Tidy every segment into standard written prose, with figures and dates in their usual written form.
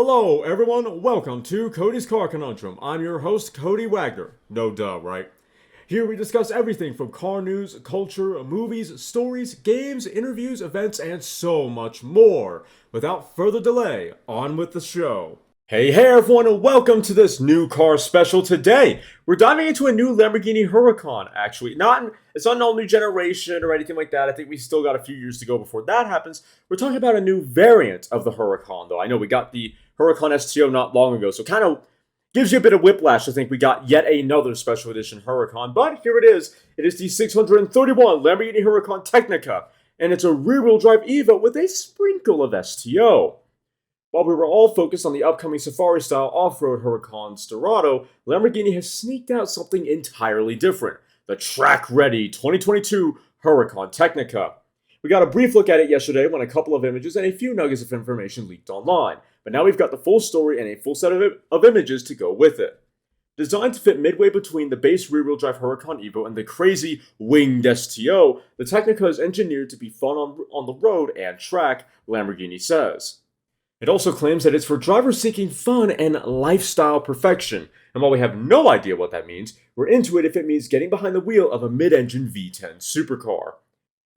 Hello, everyone. Welcome to Cody's Car Conundrum. I'm your host, Cody Wagner. No duh, right? Here we discuss everything from car news, culture, movies, stories, games, interviews, events, and so much more. Without further delay, on with the show. Hey everyone, and welcome to this new car special today. We're diving into a new Lamborghini Huracan, actually. It's not an all new generation or anything like that. I think we still got a few years to go before that happens. We're talking about a new variant of the Huracan, though. I know we got the Huracan STO not long ago, so kind of gives you a bit of whiplash to think we got yet another special edition Huracan. But here it is. It is the 631 Lamborghini Huracan Technica, and it's a rear-wheel drive Evo with a sprinkle of STO. While we were all focused on the upcoming safari-style off-road Huracan Storado, Lamborghini has sneaked out something entirely different. The track-ready 2022 Huracan Technica. We got a brief look at it yesterday when a couple of images and a few nuggets of information leaked online. But now we've got the full story and a full set of images to go with it. Designed to fit midway between the base rear-wheel drive Huracan Evo and the crazy winged STO, the Technica is engineered to be fun on the road and track, Lamborghini says. It also claims that it's for drivers seeking fun and lifestyle perfection, and while we have no idea what that means, we're into it if it means getting behind the wheel of a mid-engine V10 supercar.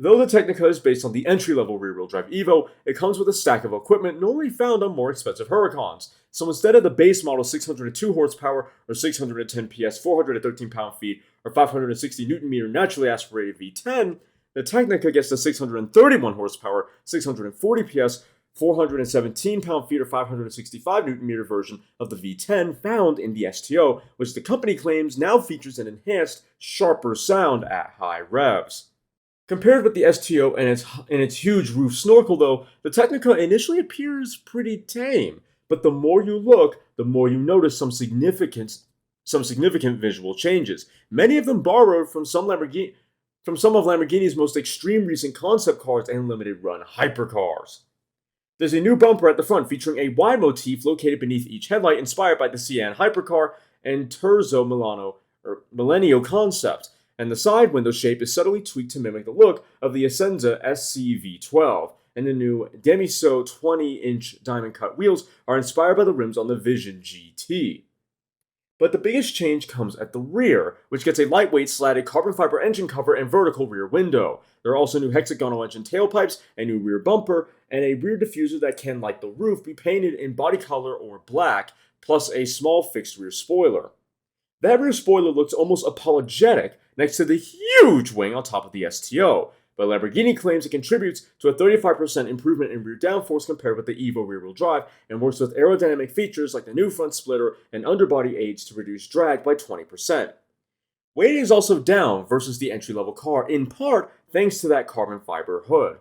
Though the Technica is based on the entry-level rear-wheel drive Evo, it comes with a stack of equipment normally found on more expensive Huracans. So instead of the base model 602 horsepower or 610 PS, 413 pound-feet, or 560 Nm naturally aspirated V10, the Technica gets the 631 horsepower, 640 PS, 417 pound-feet or 565 Nm version of the V10 found in the STO, which the company claims now features an enhanced, sharper sound at high revs. Compared with the STO and its huge roof snorkel, though, the Technica initially appears pretty tame, but the more you look, the more you notice some significant visual changes. Many of them borrowed from some of Lamborghini's most extreme recent concept cars and limited-run hypercars. There's a new bumper at the front featuring a Y motif located beneath each headlight inspired by the Sian hypercar and Terzo Millennio concept, and the side window shape is subtly tweaked to mimic the look of the Essenza SCV12, and the new Demiso 20-inch diamond-cut wheels are inspired by the rims on the Vision GT. But the biggest change comes at the rear, which gets a lightweight slatted carbon fiber engine cover and vertical rear window. There are also new hexagonal engine tailpipes, a new rear bumper, and a rear diffuser that can, like the roof, be painted in body color or black, plus a small fixed rear spoiler. That rear spoiler looks almost apologetic next to the huge wing on top of the STO, but Lamborghini claims it contributes to a 35% improvement in rear downforce compared with the Evo rear-wheel drive and works with aerodynamic features like the new front splitter and underbody aids to reduce drag by 20%. Weight is also down versus the entry-level car, in part thanks to that carbon fiber hood.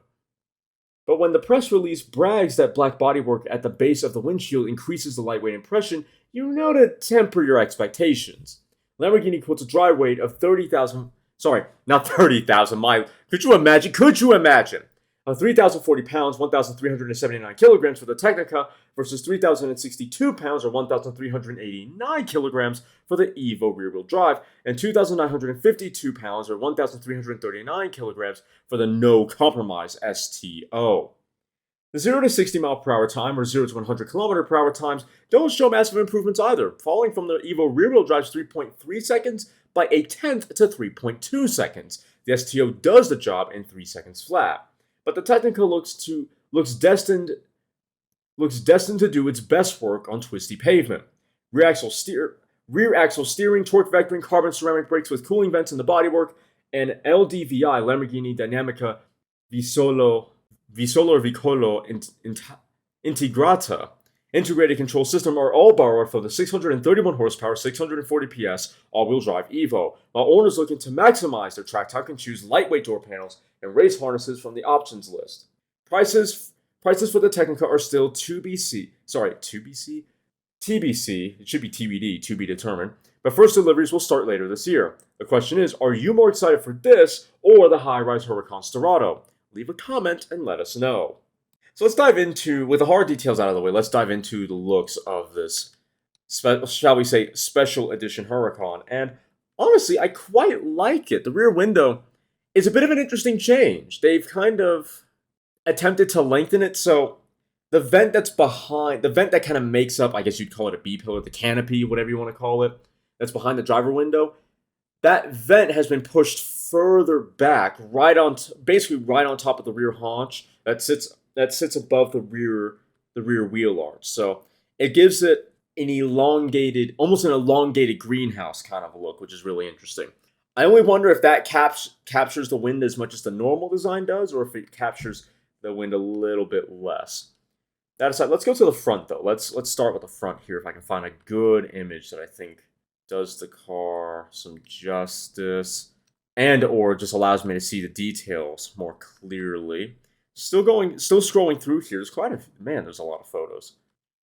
But when the press release brags that black bodywork at the base of the windshield increases the lightweight impression, you know to temper your expectations. Lamborghini quotes a dry weight of 30,000 miles. Could you imagine? 3,040 pounds, 1,379 kilograms for the Technica versus 3,062 pounds or 1,389 kilograms for the Evo rear-wheel drive and 2,952 pounds or 1,339 kilograms for the no-compromise STO. The 0 to 60 mile per hour time or 0 to 100 kilometer per hour times don't show massive improvements either, falling from the Evo rear-wheel drive's 3.3 seconds by a tenth to 3.2 seconds. The STO does the job in 3 seconds flat. But the Technica looks destined to do its best work on twisty pavement. Rear axle steering, torque vectoring, carbon ceramic brakes with cooling vents in the bodywork, and LDVI Lamborghini Dinamica Vicolo Integrata integrated control system are all borrowed from the 631 horsepower, 640 PS all-wheel drive Evo, while owners looking to maximize their track time can choose lightweight door panels and race harnesses from the options list. Prices for the Technica are still TBC. It should be TBD, to be determined. But first deliveries will start later this year. The question is, are you more excited for this or the high-rise Huracan Storado? Leave a comment and let us know. So let's dive into, with the hard details out of the way, let's dive into the looks of this, shall we say, special edition Huracan. And honestly, I quite like it. The rear window is a bit of an interesting change. They've kind of attempted to lengthen it, so the vent that's behind, the vent that kind of makes up, I guess you'd call it a B pillar, the canopy, whatever you want to call it, that's behind the driver window, that vent has been pushed further back, basically right on top of the rear haunch that sits above the rear wheel arch. So it gives it almost an elongated greenhouse kind of a look, which is really interesting. I only wonder if that captures the wind as much as the normal design does, or if it captures the wind a little bit less. That aside, let's go to the front though. Let's start with the front here. If I can find a good image that I think does the car some justice, and or just allows me to see the details more clearly. Still scrolling through here. There's a lot of photos.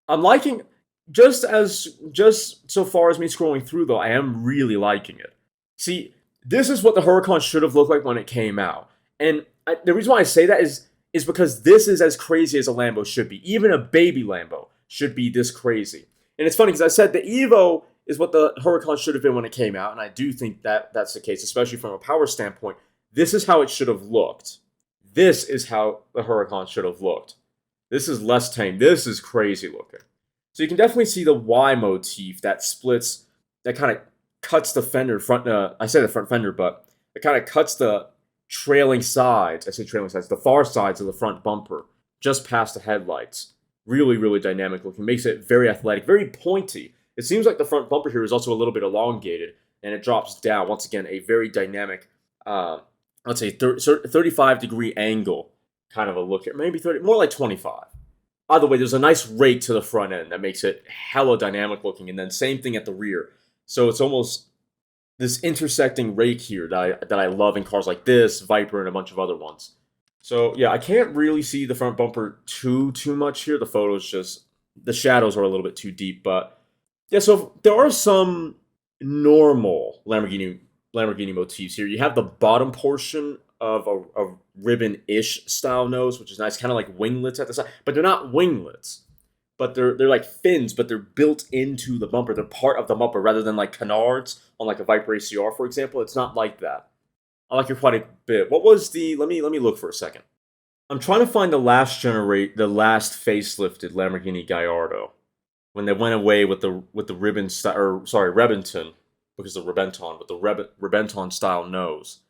I'm liking just so far as me scrolling through though. I am really liking it. See, this is what the Huracan should have looked like when it came out, and the reason why I say that is because this is as crazy as a Lambo should be. Even a baby Lambo should be this crazy. And it's funny because I said the Evo is what the Huracan should have been when it came out, and I do think that that's the case, especially from a power standpoint. This is how it should have looked. This is how the Huracan should have looked. This is less tame. This is crazy looking. So you can definitely see the Y motif that splits, that kind of cuts the fender I say the front fender, but it kind of cuts the trailing sides. I say trailing sides, the far sides of the front bumper, just past the headlights. Really, really dynamic looking. Makes it very athletic, very pointy. It seems like the front bumper here is also a little bit elongated, and it drops down. Once again, a very dynamic, let's say 35-degree angle kind of a look here. Maybe 30, more like 25. Either way, there's a nice rake to the front end that makes it hella dynamic looking, and then same thing at the rear. So it's almost this intersecting rake here that I love in cars like this, Viper, and a bunch of other ones. So yeah, I can't really see the front bumper too much here. The the shadows are a little bit too deep, but yeah. So there are some normal Lamborghini motifs here. You have the bottom portion of a ribbon-ish style nose, which is nice, kind of like winglets at the side, but they're not winglets. But they're like fins, but they're built into the bumper. They're part of the bumper rather than like canards on like a Viper ACR, for example. It's not like that. I like it quite a bit. What was the? Let me look for a second. I'm trying to find the last facelifted Lamborghini Gallardo when they went away with the Rebenton, because the Rebenton, with the Rebenton style nose.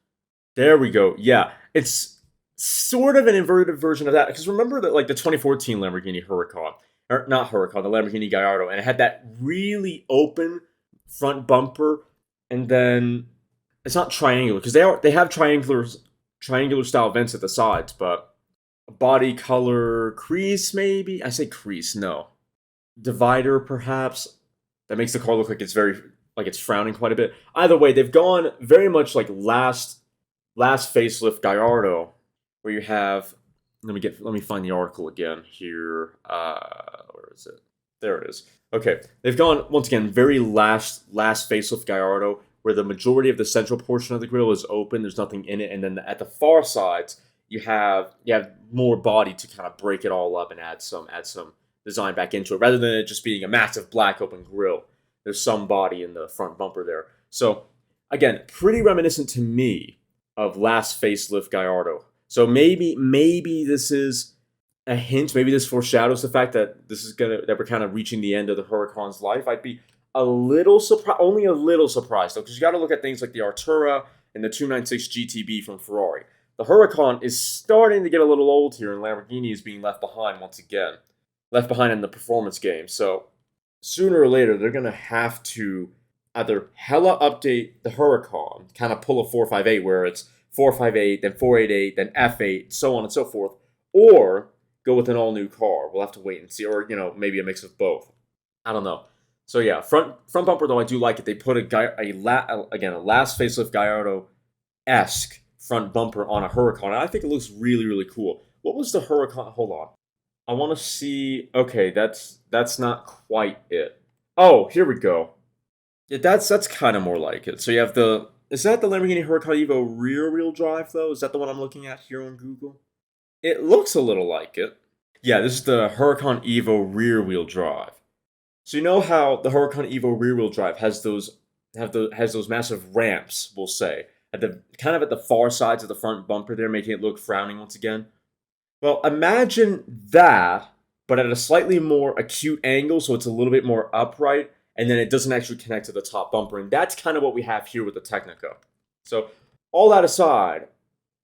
There we go. Yeah, it's sort of an inverted version of that, because remember that like the 2014 Lamborghini Huracan. Or not Huracan, the Lamborghini Gallardo, and it had that really open front bumper, and then it's not triangular because they have triangular style vents at the sides, but body color crease maybe. I say crease, no, divider perhaps. That makes the car look like it's frowning quite a bit. Either way, they've gone very much like last facelift Gallardo, where you have. Let me find the article again here. Where is it? There it is. Okay, they've gone once again very last facelift Gallardo, where the majority of the central portion of the grille is open. There's nothing in it, and then at the far sides you have more body to kind of break it all up and add some design back into it, rather than it just being a massive black open grille. There's some body in the front bumper there. So again, pretty reminiscent to me of last facelift Gallardo. So maybe this is a hint. Maybe this foreshadows the fact that we're kind of reaching the end of the Huracan's life. I'd be only a little surprised though, because you got to look at things like the Artura and the 296 GTB from Ferrari. The Huracan is starting to get a little old here, and Lamborghini is being left behind once again, left behind in the performance game. So sooner or later, they're gonna have to either hella update the Huracan, kind of pull a 458 where it's 458, then 488, then F8, so on and so forth, or go with an all-new car. We'll have to wait and see, or maybe a mix of both. I don't know. So yeah, front bumper though, I do like it. They put a last facelift Gallardo-esque front bumper on a Huracan, and I think it looks really, really cool. What was the Huracan? Hold on, I want to see. Okay, that's not quite it. Oh, here we go. Yeah, that's kind of more like it. So you have is that the Lamborghini Huracan Evo rear-wheel drive, though? Is that the one I'm looking at here on Google? It looks a little like it. Yeah, this is the Huracan Evo rear-wheel drive. So you know how the Huracan Evo rear-wheel drive has those massive ramps, we'll say, at the far sides of the front bumper there, making it look frowning once again? Well, imagine that, but at a slightly more acute angle, so it's a little bit more upright, and then it doesn't actually connect to the top bumper. And that's kind of what we have here with the Technica. So all that aside,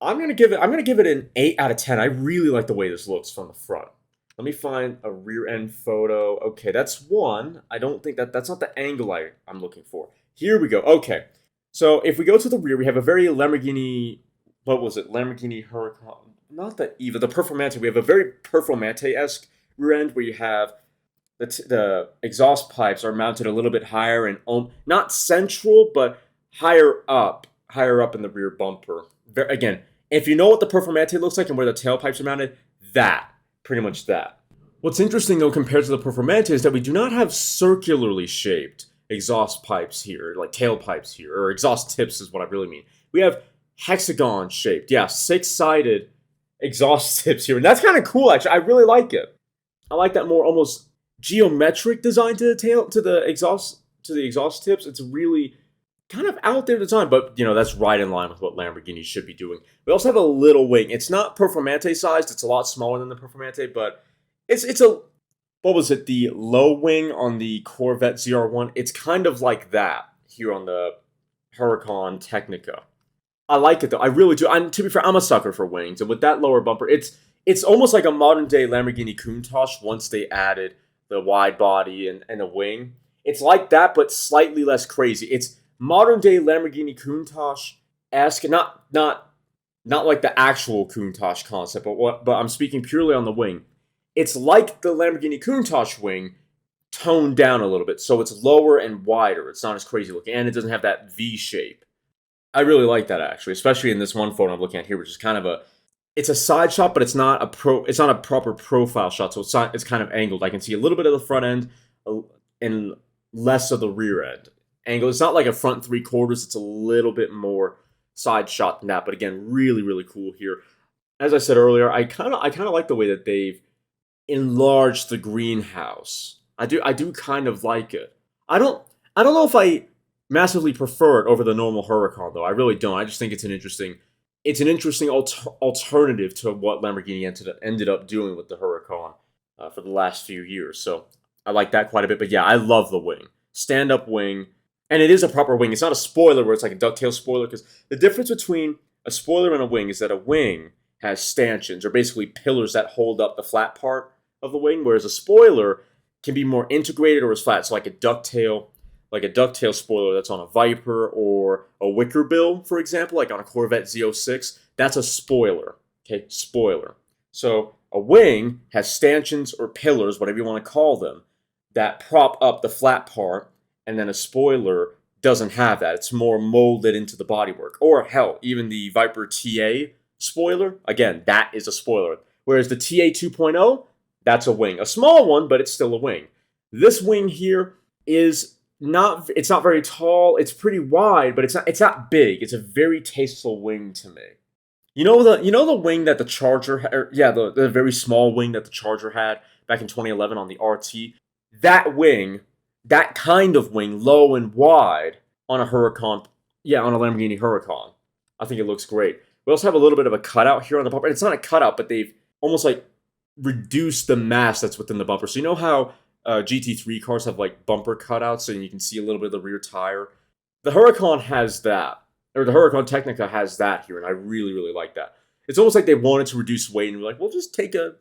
I'm gonna give it an 8 out of 10. I really like the way this looks from the front. Let me find a rear end photo. Okay, that's one. I don't think that's not the angle I'm looking for. Here we go. Okay. So if we go to the rear, we have a very Lamborghini, what was it? Lamborghini Huracan, not the Eva, the Performante. We have a very Performante-esque rear end where you have the exhaust pipes are mounted a little bit higher and not central, but higher up in the rear bumper. Again, if you know what the Performante looks like and where the tailpipes are mounted, pretty much that. What's interesting though compared to the Performante is that we do not have circularly shaped exhaust pipes here, like tailpipes here, or exhaust tips is what I really mean. We have hexagon shaped, 6-sided exhaust tips here, and that's kind of cool actually. I really like it. I like that more almost geometric design to the exhaust tips. It's really kind of out there design, but that's right in line with what Lamborghini should be doing. We also have a little wing. It's not Performante sized. It's a lot smaller than the Performante, but it's a what was it? The low wing on the Corvette ZR1. It's kind of like that here on the Huracan Technica. I like it though. I really do. To be fair, I'm a sucker for wings, and with that lower bumper, it's almost like a modern day Lamborghini Countach once they added the wide body and a wing. It's like that, but slightly less crazy. It's modern day Lamborghini Countach-esque, not like the actual Countach concept, but I'm speaking purely on the wing. It's like the Lamborghini Countach wing toned down a little bit, so it's lower and wider. It's not as crazy looking, and it doesn't have that V shape. I really like that actually, especially in this one photo I'm looking at here, which is kind of it's a side shot, but it's not a proper profile shot, so it's kind of angled. I can see a little bit of the front end and less of the rear end angle. It's not like a front 3/4. It's a little bit more side shot than that. But again, really, really cool here. As I said earlier, I kind of like the way that they've enlarged the greenhouse. I do kind of like it. I don't know if I massively prefer it over the normal Huracan though. I really don't. I just think it's an interesting alternative to what Lamborghini ended up doing with the Huracan for the last few years. So I like that quite a bit. But yeah, I love the wing. Stand-up wing. And it is a proper wing. It's not a spoiler where it's like a ducktail spoiler, because the difference between a spoiler and a wing is that a wing has stanchions, or basically pillars that hold up the flat part of the wing, whereas a spoiler can be more integrated or is flat. So like a ducktail spoiler that's on a Viper or a wicker bill, for example, like on a Corvette Z06, that's a spoiler. Okay, spoiler. So a wing has stanchions or pillars, whatever you want to call them, that prop up the flat part. And then a spoiler doesn't have that. It's more molded into the bodywork. Or hell, even the Viper TA spoiler, again, that is a spoiler. Whereas the TA 2.0, that's a wing. A small one, but it's still a wing. This wing here it's not very tall. It's pretty wide, but it's not big. It's a very tasteful wing to me. You know the wing that the Charger the very small wing that the Charger had back in 2011 on the RT? That kind of wing, low and wide, on a Huracan, on a Lamborghini Huracan. I think it looks great. We also have a little bit of a cutout here on the bumper. And it's not a cutout, but they've almost like reduced the mass that's within the bumper. So you know how GT3 cars have like bumper cutouts and you can see a little bit of the rear tire? The Huracan has that. Or the Huracan Technica has that here, and I really, really like that. It's almost like they wanted to reduce weight and were like, we'll just take a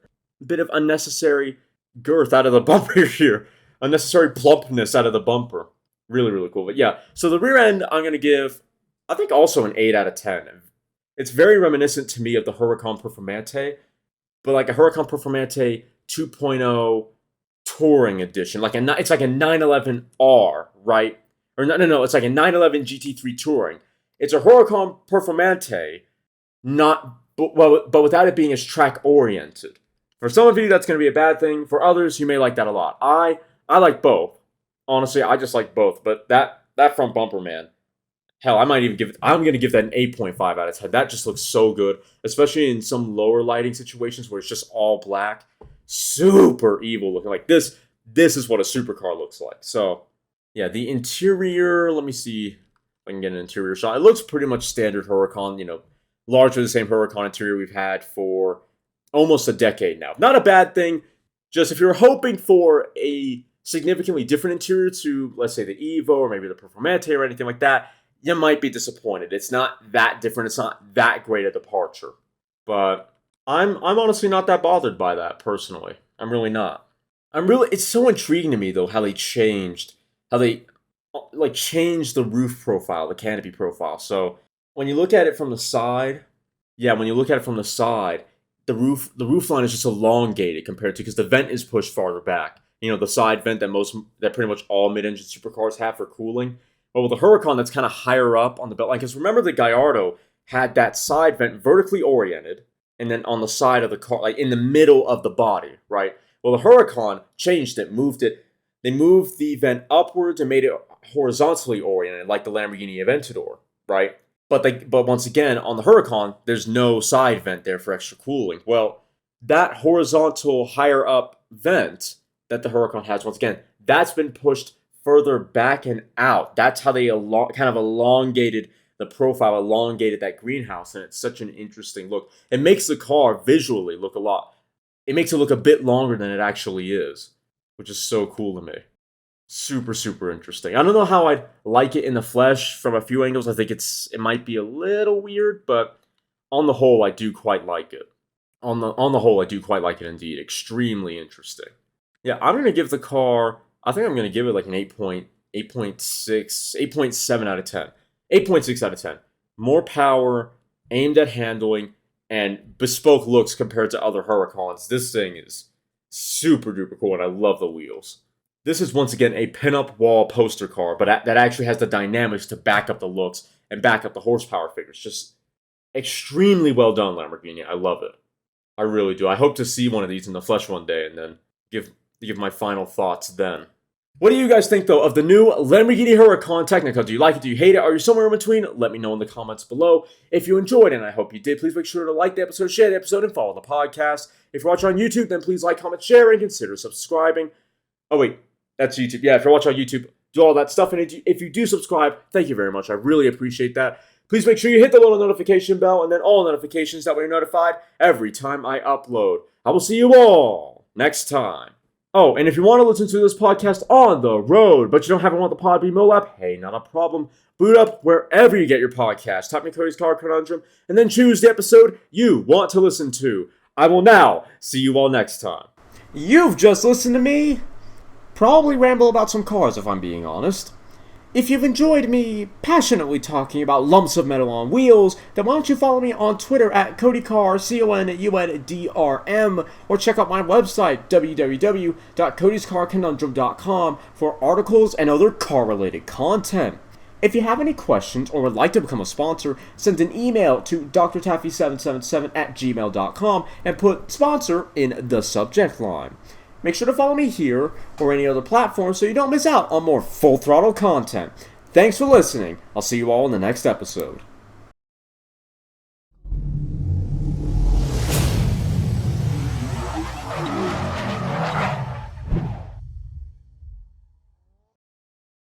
bit of unnecessary girth out of the bumper here. Unnecessary plumpness out of the bumper. Really, really cool. But yeah, so the rear end, I'm going to give, I think, also an 8 out of 10. It's very reminiscent to me of the Huracan Performante, but like a Huracan Performante 2.0 Touring Edition. It's like a 911R, right? Or no, it's like a 911 GT3 Touring. It's a Huracan Performante, but without it being as track-oriented. For some of you, that's going to be a bad thing. For others, you may like that a lot. I like both. Honestly, I just like both. But that front bumper, man. Hell, I'm going to give that an 8.5 out of 10. That just looks so good. Especially in some lower lighting situations where it's just all black. Super evil looking. Like this is what a supercar looks like. So, yeah, the interior, let me see if I can get an interior shot. It looks pretty much standard Huracan, largely the same Huracan interior we've had for almost a decade now. Not a bad thing. Just if you're hoping for a significantly different interior to, let's say, the Evo or maybe the Performante or anything like that, you might be disappointed. It's not that different. It's not that great a departure. But I'm honestly not that bothered by that, personally. I'm really not. It's so intriguing to me, though, how they changed the roof profile, the canopy profile. So when you look at it from the side, the roof line is just elongated compared to, because the vent is pushed farther back. The side vent that pretty much all mid-engine supercars have for cooling. But with the Huracan, that's kind of higher up on the belt line. Because remember, the Gallardo had that side vent vertically oriented, and then on the side of the car, like in the middle of the body, right? Well, the Huracan changed it, moved it. They moved the vent upwards and made it horizontally oriented, like the Lamborghini Aventador, right? But once again, on the Huracan, there's no side vent there for extra cooling. Well, that horizontal higher up vent that the Huracan has, once again, that's been pushed further back and out. That's how they kind of elongated the profile, elongated that greenhouse, and it's such an interesting look. It makes the car visually look it makes it look a bit longer than it actually is, which is so cool to me. Super, super interesting. I don't know how I'd like it in the flesh from a few angles. I think it might be a little weird, but on the whole, I do quite like it. On the whole, I do quite like it indeed. Extremely interesting. Yeah, I'm going to give the car, I think I'm going to give it like an 8.7 out of 10. 8.6 out of 10. More power, aimed at handling, and bespoke looks compared to other Huracans. This thing is super duper cool, and I love the wheels. This is once again a pin-up wall poster car, but that actually has the dynamics to back up the looks and back up the horsepower figures. Just extremely well done, Lamborghini. I love it. I really do. I hope to see one of these in the flesh one day and then give my final thoughts then. What do you guys think, though, of the new Lamborghini Huracan Technica? Do you like it? Do you hate it? Are you somewhere in between? Let me know in the comments below. If you enjoyed it, and I hope you did, please make sure to like the episode, share the episode, and follow the podcast. If you're watching on YouTube, then please like, comment, share, and consider subscribing. Oh, wait. That's YouTube. Yeah, if you're watching on YouTube, do all that stuff. And if you do subscribe, thank you very much. I really appreciate that. Please make sure you hit the little notification bell and then all notifications. That way you're notified every time I upload. I will see you all next time. Oh, and if you want to listen to this podcast on the road, but you don't have it on the Podbean mobile app, hey, not a problem. Boot up wherever you get your podcast. Type in Cody's Car Conundrum, and then choose the episode you want to listen to. I will now see you all next time. You've just listened to me probably ramble about some cars, if I'm being honest. If you've enjoyed me passionately talking about lumps of metal on wheels, then why don't you follow me on Twitter at CodyCar, CONUNDRM, or check out my website, www.codyscarconundrum.com, for articles and other car-related content. If you have any questions or would like to become a sponsor, send an email to drtaffy777@gmail.com and put sponsor in the subject line. Make sure to follow me here or any other platform so you don't miss out on more full throttle content. Thanks for listening. I'll see you all in the next episode.